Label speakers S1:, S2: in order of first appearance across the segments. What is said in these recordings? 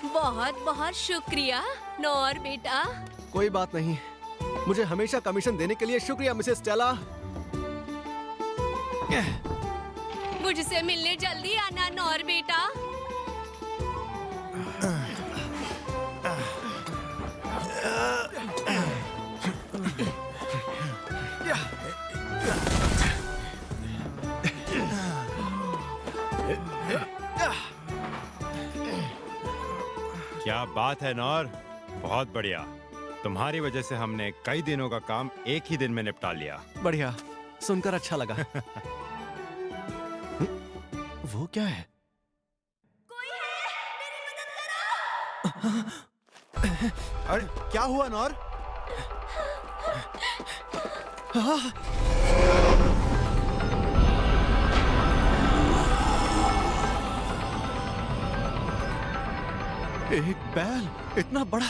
S1: बहुत बहुत शुक्रिया नौर बेटा।
S2: कोई बात नहीं, मुझे हमेशा कमीशन देने के लिए शुक्रिया मिसेस स्टेला।
S1: मुझसे मिलने जल्दी आना नौर बेटा।
S3: क्या बात है नौर, बहुत बढ़िया। तुम्हारी वजह से हमने कई दिनों का काम एक ही दिन में निपटा लिया।
S2: बढ़िया, सुनकर अच्छा लगा। वो क्या है?
S1: कोई है, मेरी मदद करो।
S2: अरे क्या हुआ नौर? एक बैल इतना बड़ा।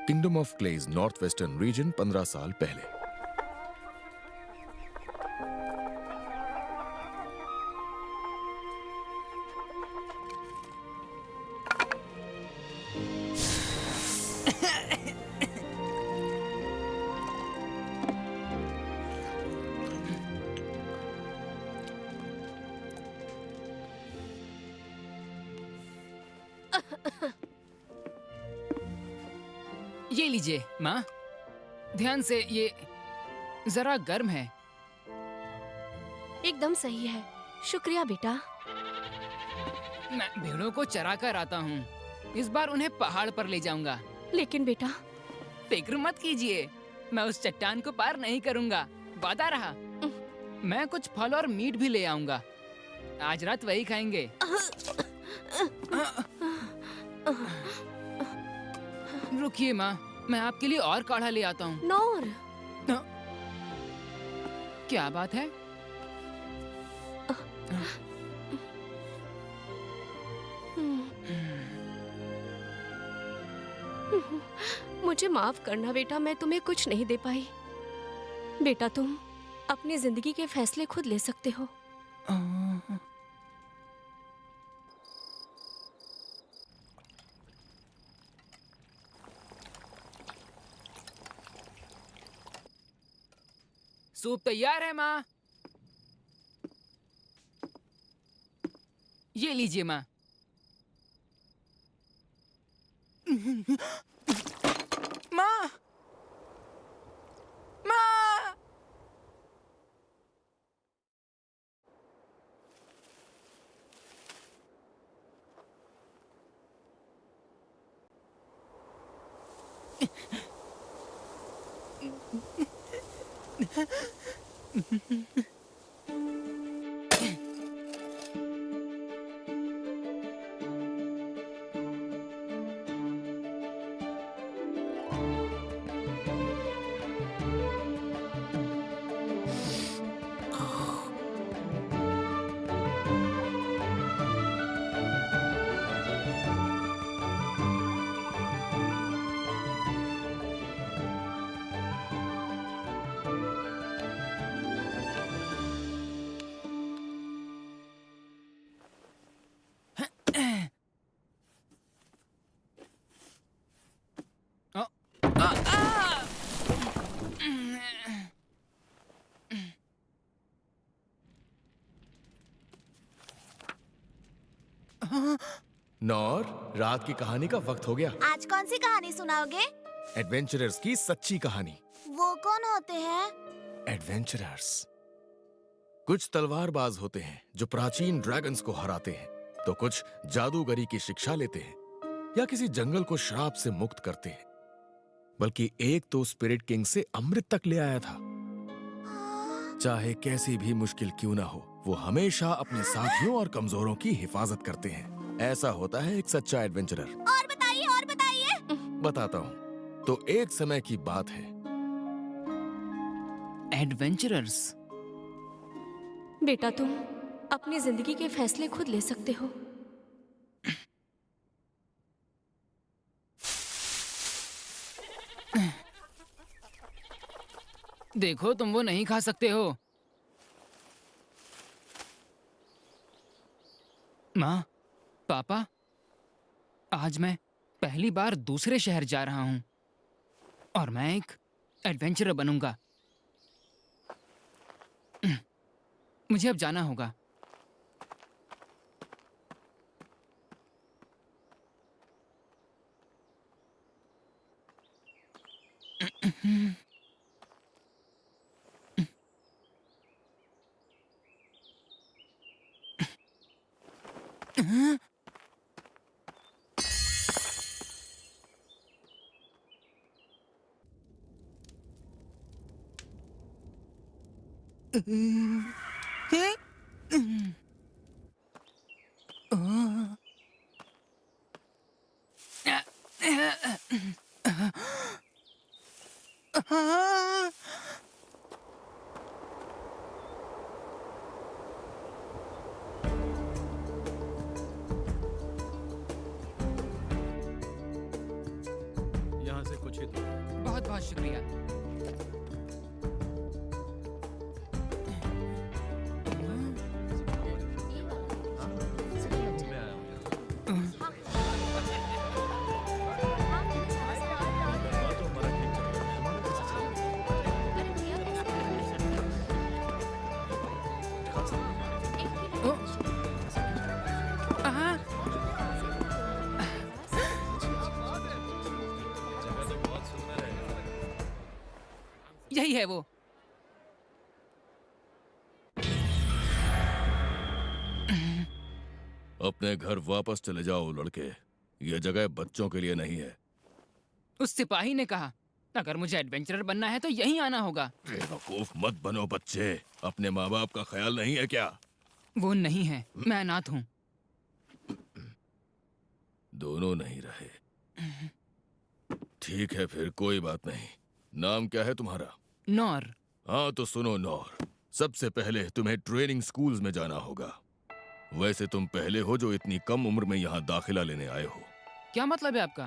S4: Kingdom of clays north western region 15 साल पहले।
S5: ये लीजिए माँ, ध्यान से, ये जरा गर्म है।
S1: एकदम सही है, शुक्रिया बेटा।
S5: मैं भेड़ों को चरा कर आता हूँ, इस बार उन्हें पहाड़ पर ले जाऊंगा।
S1: लेकिन बेटा,
S5: फिक्र मत कीजिए, मैं उस चट्टान को पार नहीं करूंगा, वादा रहा। मैं कुछ फल और मीट भी ले आऊंगा, आज रात वही खाएंगे। रुकिए माँ, मैं आपके लिए और काढ़ा ले आता हूँ।
S1: नौर,
S5: क्या बात है?
S1: मुझे माफ करना बेटा, मैं तुम्हें कुछ नहीं दे पाई। बेटा, तुम अपनी जिंदगी के फैसले खुद ले सकते हो।
S5: सूप तैयार है माँ। ये लीजिए माँ। माँ, माँ।
S4: नौर, रात की कहानी का वक्त हो गया।
S6: आज कौन सी कहानी सुनाओगे?
S4: एडवेंचरर्स की सच्ची कहानी।
S6: वो कौन होते हैं?
S4: एडवेंचरर्स कुछ तलवारबाज होते हैं जो प्राचीन ड्रैगन्स को हराते हैं, तो कुछ जादूगरी की शिक्षा लेते हैं या किसी जंगल को श्राप से मुक्त करते हैं। बल्कि एक तो स्पिरिट किंग से अमृत तक ले आया था। चाहे कैसी भी मुश्किल क्यों ना हो, वो हमेशा अपने साथियों और कमजोरों की हिफाजत करते हैं। ऐसा होता है एक सच्चा एडवेंचरर।
S6: और बताइए, और बताइए।
S4: बताता हूँ। तो एक समय की बात है।
S5: एडवेंचरर्स।
S1: बेटा तुम अपनी जिंदगी के फैसले खुद ले सकते हो।
S5: देखो, तुम वो नहीं खा सकते हो। माँ, पापा, आज मैं पहली बार दूसरे शहर जा रहा हूँ और मैं एक एडवेंचरर बनूंगा। मुझे अब जाना होगा।
S2: यहाँ से कुछ ही दूर है।
S5: बहुत बहुत शुक्रिया। यही है वो।
S4: अपने घर वापस चले जाओ लड़के, यह जगह बच्चों के लिए नहीं है।
S5: उस सिपाही ने कहा, अगर मुझे एडवेंचरर बनना है तो यहीं आना होगा।
S4: बेवकूफ मत बनो बच्चे, अपने माँ बाप का ख्याल नहीं है क्या?
S5: वो नहीं है, मैं अनाथ हूँ।
S4: दोनों नहीं रहे। ठीक है फिर, कोई बात नहीं। नाम क्या है तुम्हारा?
S5: नौर।
S4: हाँ तो सुनो नौर, सबसे पहले तुम्हें ट्रेनिंग स्कूल्स में जाना होगा। वैसे तुम पहले हो जो इतनी कम उम्र में यहाँ दाखिला लेने आए हो।
S5: क्या मतलब है आपका?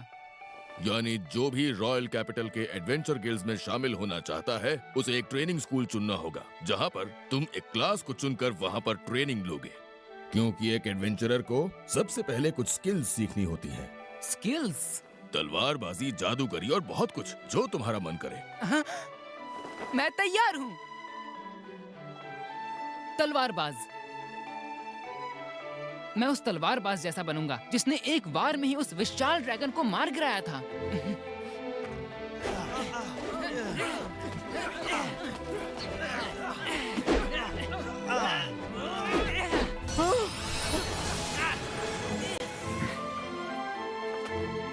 S4: यानी जो भी रॉयल कैपिटल के एडवेंचर गिल्ड्स में शामिल होना चाहता है, उसे एक ट्रेनिंग स्कूल चुनना होगा, जहाँ पर तुम एक क्लास को चुनकर वहाँ पर ट्रेनिंग लोगे। क्योंकि एक एडवेंचरर को सबसे पहले कुछ स्किल्स सीखनी होती हैं।
S5: स्किल्स?
S4: तलवारबाजी, जादूगरी और बहुत कुछ, जो तुम्हारा मन करे।
S5: हाँ, मैं तैयार हूँ। तलवारबाज। मैं उस तलवारबाज जैसा बनूंगा जिसने एक बार में ही उस विशाल ड्रैगन को मार गिराया था।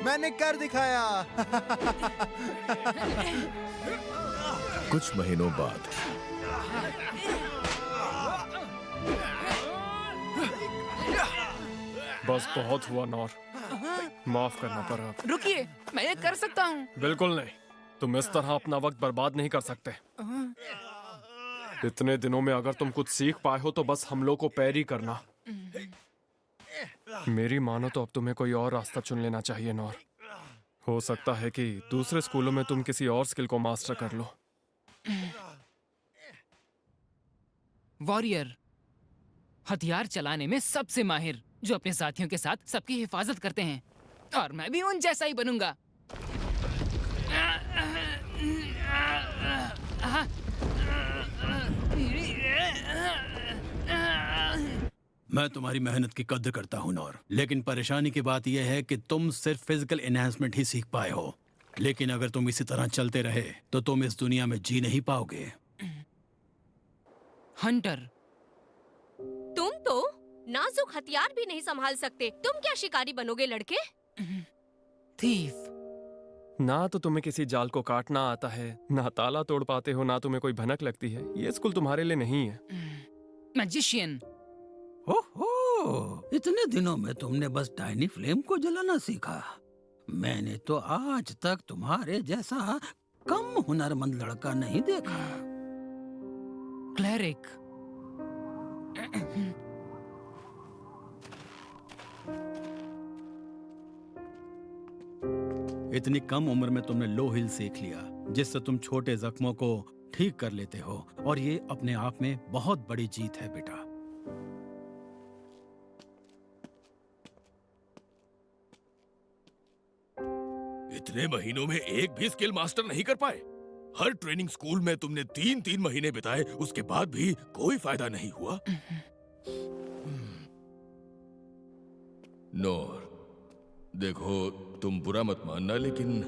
S2: मैंने कर दिखाया।
S4: कुछ महीनों बाद
S7: बस बहुत हुआ नौर, माफ करना पर अब।
S5: रुकिए, मैं ये कर सकता हूँ।
S7: बिल्कुल नहीं, तुम इस तरह अपना वक्त बर्बाद नहीं कर सकते। इतने दिनों में अगर तुम कुछ सीख पाए हो तो बस हमलों को पैरी करना। मेरी मानो तो अब तुम्हें कोई और रास्ता चुन लेना चाहिए नौर। हो सकता है कि दूसरे स्कूलों में तुम किसी और स्किल को मास्टर कर लो।
S5: वॉरियर, हथियार चलाने में सबसे माहिर, जो अपने साथियों के साथ सबकी हिफाजत करते हैं। और मैं भी उन जैसा ही बनूंगा।
S8: मैं तुम्हारी मेहनत की कद्र करता हूँ नौर, लेकिन परेशानी की बात यह है कि तुम सिर्फ फिजिकल एनहांसमेंट ही सीख पाए हो। लेकिन अगर तुम इसी तरह चलते रहे तो तुम इस दुनिया में जी नहीं पाओगे।
S5: हंटर,
S1: तुम तो नाजुक हथियार भी नहीं संभाल सकते, तुम क्या शिकारी बनोगे लड़के?
S5: थीफ।
S7: ना तो तुम्हें किसी जाल को काटना आता है, ना ताला तोड़ पाते हो, ना तुम्हें कोई भनक लगती है। ये स्कूल तुम्हारे लिए नहीं है।
S5: मैजिशियन।
S8: ओहो, इतने दिनों में तुमने बस टाइनी फ्लेम को जलाना सीखा। मैंने तो आज तक तुम्हारे जैसा कम हुनरमंद लड़का नहीं देखा।
S5: क्लेरिक।
S8: इतनी कम उम्र में तुमने लो हिल सीख लिया, जिससे तुम छोटे जख्मों को ठीक कर लेते हो, और ये अपने आप में बहुत बड़ी जीत है बेटा।
S4: इतने महीनों में एक भी स्किल मास्टर नहीं कर पाए। हर ट्रेनिंग स्कूल में तुमने 3-3 महीने बिताए, उसके बाद भी कोई फायदा नहीं हुआ। नोर, देखो, तुम बुरा मत मानना, लेकिन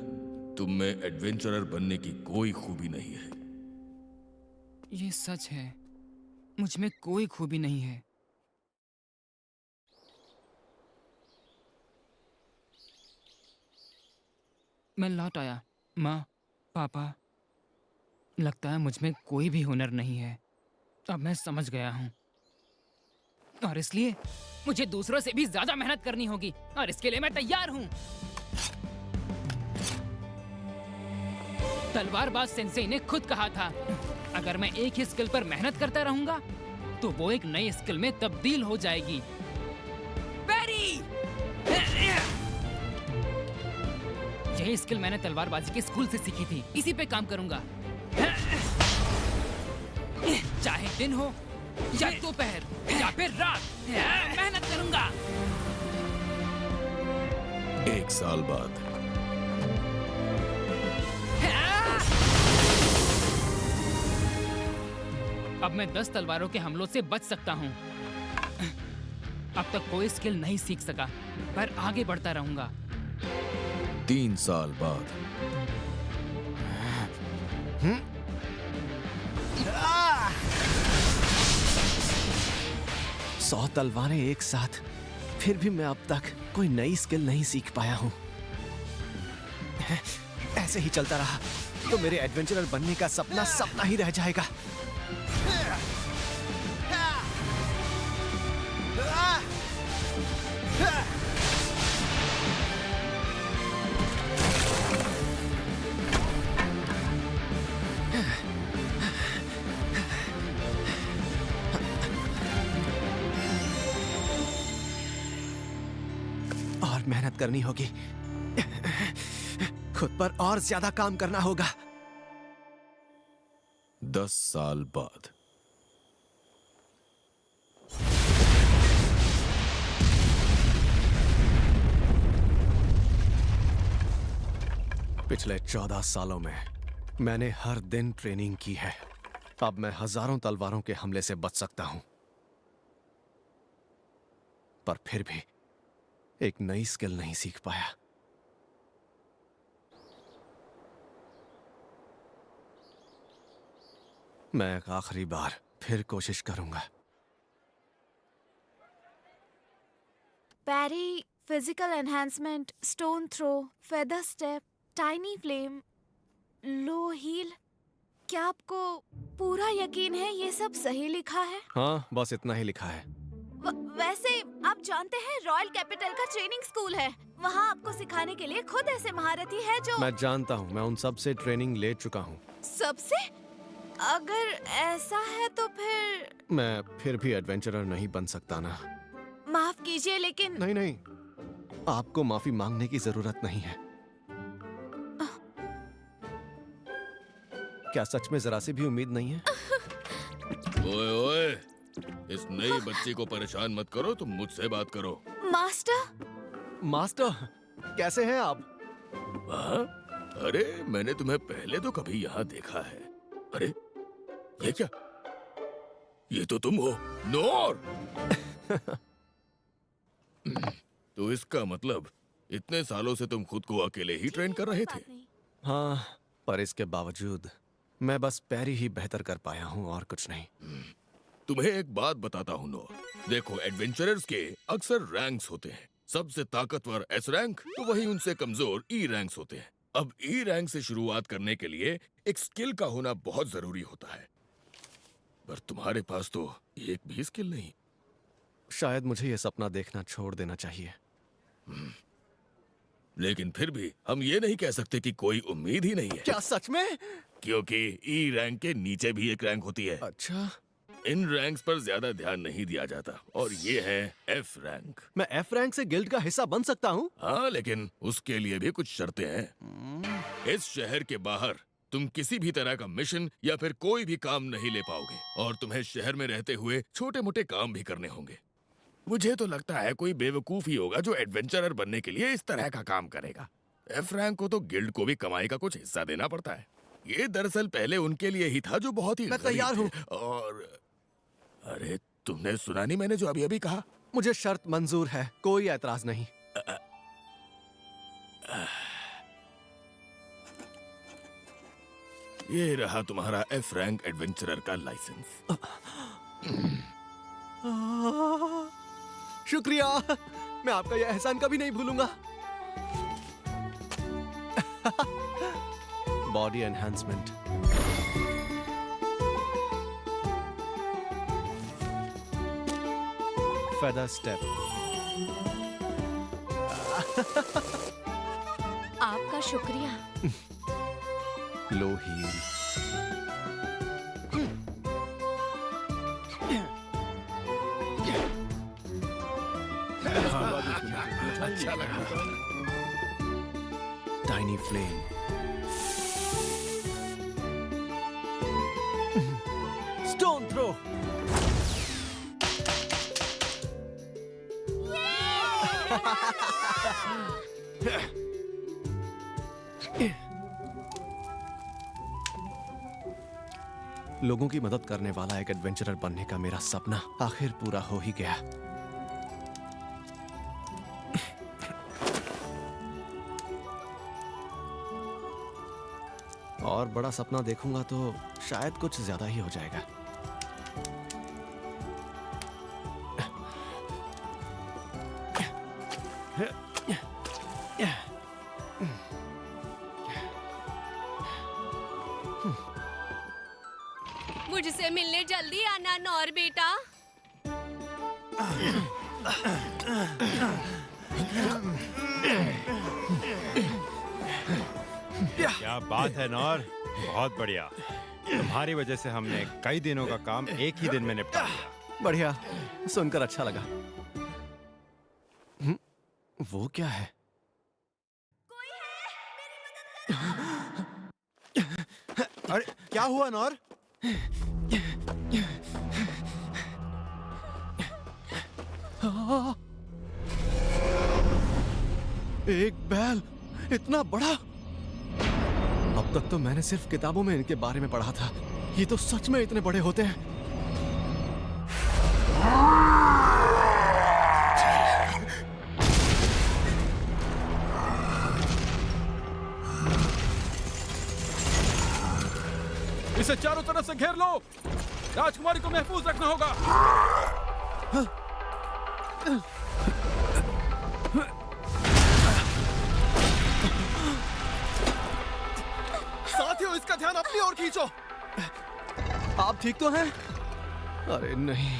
S4: तुम में एडवेंचरर बनने की कोई खूबी नहीं है।
S5: ये सच है, मुझ में कोई खूबी नहीं है। मैं लौट आया। माँ, पापा, लगता है मुझ में कोई भी हुनर नहीं है। अब मैं समझ गया हूँ, और इसलिए मुझे दूसरों से भी ज्यादा मेहनत करनी होगी, और इसके लिए मैं तैयार हूँ। तलवारबाज सेंसेई ने खुद कहा था, अगर मैं एक ही स्किल पर मेहनत करता रहूंगा तो वो एक नई स्किल में तब्दील हो जाएगी। पैरी! यही स्किल मैंने तलवारबाजी के स्कूल से सीखी थी, इसी पे काम करूंगा। चाहे दिन हो या दोपहर या फिर रात, मेहनत करूंगा।
S4: 1 साल बाद
S5: अब मैं 10 तलवारों के हमलों से बच सकता हूँ। अब तक कोई स्किल नहीं सीख सका, पर आगे बढ़ता रहूंगा।
S4: 3 साल बाद
S2: 100 तलवारें एक साथ, फिर भी मैं अब तक कोई नई स्किल नहीं सीख पाया हूँ। ऐसे ही चलता रहा तो मेरे एडवेंचरर बनने का सपना सपना ही रह जाएगा। और मेहनत करनी होगी, खुद पर और ज्यादा काम करना होगा।
S4: 10 साल बाद
S2: पिछले 14 सालों में मैंने हर दिन ट्रेनिंग की है। अब मैं हजारों तलवारों के हमले से बच सकता हूं, पर फिर भी एक नई स्किल नहीं सीख पाया। मैं एक आखिरी बार फिर कोशिश करूंगा।
S6: Parry, physical enhancement, stone throw, feather step, tiny flame, low heal. क्या आपको पूरा यकीन है ये सब सही लिखा है?
S2: हाँ, बस इतना ही लिखा है।
S6: वैसे आप जानते हैं रॉयल कैपिटल का ट्रेनिंग स्कूल है, वहाँ आपको सिखाने के लिए खुद ऐसे महारथी है जो।
S2: मैं जानता हूँ, मैं उन सब से ट्रेनिंग ले चुका हूँ।
S6: सबसे? अगर ऐसा है तो फिर
S2: मैं फिर भी एडवेंचरर नहीं बन सकता ना।
S6: माफ कीजिए, लेकिन
S2: नहीं नहीं, आपको माफी मांगने की जरूरत नहीं है। क्या सच में जरा सी भी उम्मीद नहीं है?
S4: ओए ओए, इस नई बच्ची को परेशान मत करो, तुम मुझसे बात करो।
S6: मास्टर।
S2: मास्टर, कैसे हैं आप?
S4: हाँ? अरे, मैंने तुम्हें पहले तो कभी यहाँ देखा है। अरे, ये क्या? ये तो तुम हो, नोर। तो इसका मतलब इतने सालों से तुम खुद को अकेले ही ट्रेन कर रहे थे?
S2: हाँ, पर इसके बावजूद मैं बस पैरी ही बेहतर कर पाया हूँ और कुछ नहीं।
S4: तुम्हें एक बात बताता हूँ नोर, देखो एडवेंचरर्स के अक्सर रैंक्स होते हैं। सबसे ताकतवर एस रैंक तो वही उनसे कमजोर ई रैंक्स होते हैं। अब ई रैंक से शुरुआत करने के लिए एक स्किल का होना बहुत जरूरी होता है, पर तुम्हारे पास तो एक भी स्किल नहीं।
S2: शायद मुझे ये सपना देखना छोड़ देना चाहिए।
S4: लेकिन फिर भी हम ये नहीं कह सकते कि कोई उम्मीद ही नहीं है।
S2: क्या सच में?
S4: क्योंकि ई रैंक के नीचे भी एक रैंक होती है।
S2: अच्छा,
S4: इन रैंक्स पर ज्यादा ध्यान नहीं दिया जाता, और ये है एफ रैंक।
S2: मैं एफ रैंक से गिल्ड का हिस्सा बन सकता हूँ?
S4: हाँ, लेकिन उसके लिए भी कुछ शर्तें हैं। इस शहर के बाहर तुम किसी भी तरह का मिशन या फिर कोई भी काम नहीं ले पाओगे, और तुम्हें शहर में रहते हुए छोटे मोटे काम भी करने होंगे। मुझे तो लगता है कोई बेवकूफ ही होगा जो एडवेंचरर बनने के लिए इस तरह का काम करेगा। एफ रैंक को तो गिल्ड को भी कमाई का कुछ हिस्सा देना पड़ता है। ये दरअसल पहले उनके लिए ही था जो बहुत ही
S2: मैं
S4: गरीब
S2: तैयार हूँ।
S4: थे। और अरे, तुमने सुना नहीं मैंने जो अभी अभी कहा?
S2: मुझे शर्त मंजूर है, कोई ऐतराज नहीं।
S4: ये रहा तुम्हारा एफ रैंक एडवेंचरर का लाइसेंस।
S2: शुक्रिया, मैं आपका यह एहसान कभी नहीं भूलूंगा। Body enhancement, feather step.
S1: आपका शुक्रिया।
S2: लो हील,
S4: अच्छा लगा।
S2: टाइनी फ्लेम, स्टोन थ्रो, लोगों की मदद करने वाला एक एडवेंचरर बनने का मेरा सपना आखिर पूरा हो ही गया। और बड़ा सपना देखूंगा तो शायद कुछ ज्यादा ही हो जाएगा।
S1: मुझसे मिलने जल्दी आना नौर बेटा।
S3: क्या बात है नौर, बहुत बढ़िया। तुम्हारी वजह से हमने कई दिनों का काम एक ही दिन में निपटा लिया।
S2: बढ़िया, सुनकर अच्छा लगा। वो क्या है?
S3: अरे क्या हुआ नौर?
S2: एक बैल इतना बड़ा! अब तक तो मैंने सिर्फ किताबों में इनके बारे में पढ़ा था, ये तो सच में इतने बड़े होते हैं।
S7: इसे चारों तरफ से घेर लो। राजकुमारी को महफूज रखना होगा।
S2: साथियों, इसका ध्यान अपनी ओर खींचो। आप ठीक तो हैं? अरे नहीं।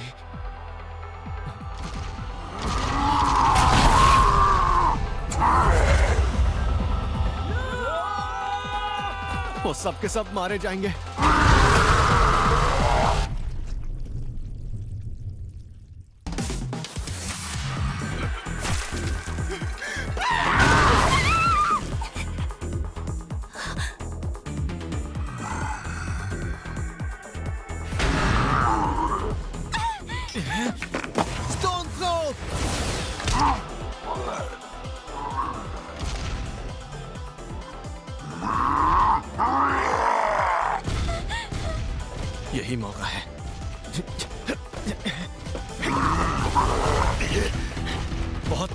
S2: वो सब के सब मारे जाएंगे। Stone throw! यही मौका है।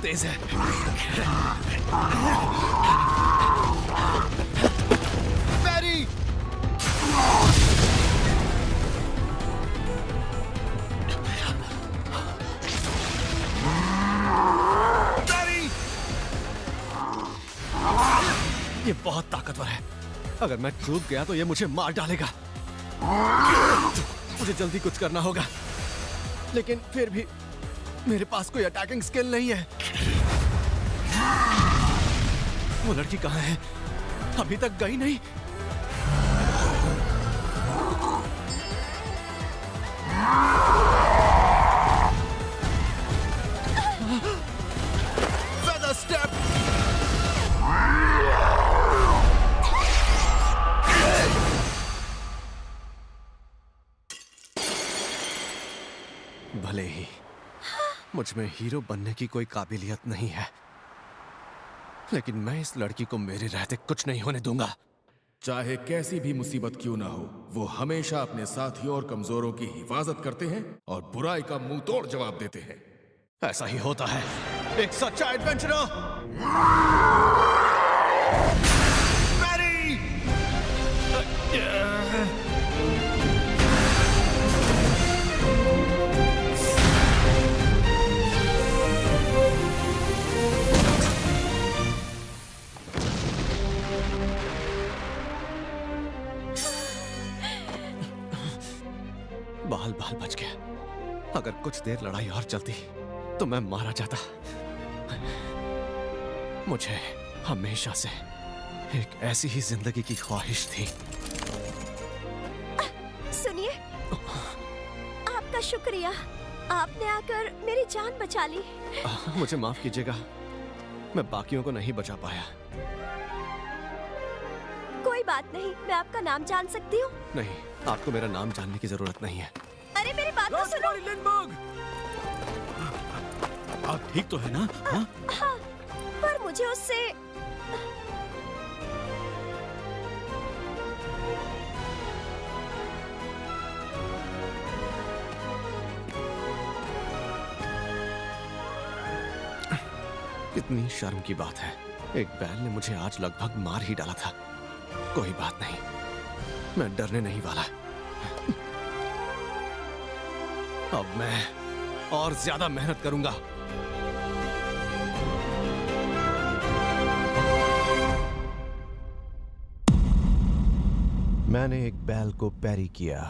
S2: तेज है। मैरी! मैरी! ये बहुत ताकतवर है। अगर मैं चूक गया तो ये मुझे मार डालेगा। मुझे जल्दी कुछ करना होगा, लेकिन फिर भी मेरे पास कोई अटैकिंग स्किल नहीं है। वो लड़की कहाँ है? अभी तक गई नहीं। Feather step! भले ही मुझ में हीरो बनने की कोई काबिलियत नहीं है, लेकिन मैं इस लड़की को मेरे रहते कुछ नहीं होने दूंगा।
S4: चाहे कैसी भी मुसीबत क्यों ना हो, वो हमेशा अपने साथियों और कमजोरों की हिफाजत करते हैं और बुराई का मुंह तोड़ जवाब देते हैं।
S2: ऐसा ही होता है एक सच्चा एडवेंचरर। मैरी! बाल बाल बच गया। अगर कुछ देर लड़ाई और चलती तो मैं मारा जाता। मुझे हमेशा से एक ऐसी ही जिंदगी की ख्वाहिश थी।
S9: सुनिए, आपका शुक्रिया। आपने आकर मेरी जान बचा ली।
S2: मुझे माफ कीजिएगा, मैं बाकियों को नहीं बचा पाया।
S9: कोई बात नहीं, मैं आपका नाम जान सकती हूँ?
S2: नहीं, आपको मेरा नाम जानने की जरूरत नहीं है।
S9: अरे मेरी बात तो सुनो।
S8: आप ठीक तो है ना? हाँ?
S9: हाँ, पर मुझे उससे
S2: कितनी शर्म की बात है। एक बैल ने मुझे आज लगभग मार ही डाला था। कोई बात नहीं, मैं डरने नहीं वाला। अब मैं और ज्यादा मेहनत करूंगा। मैंने एक बैल को पैरी किया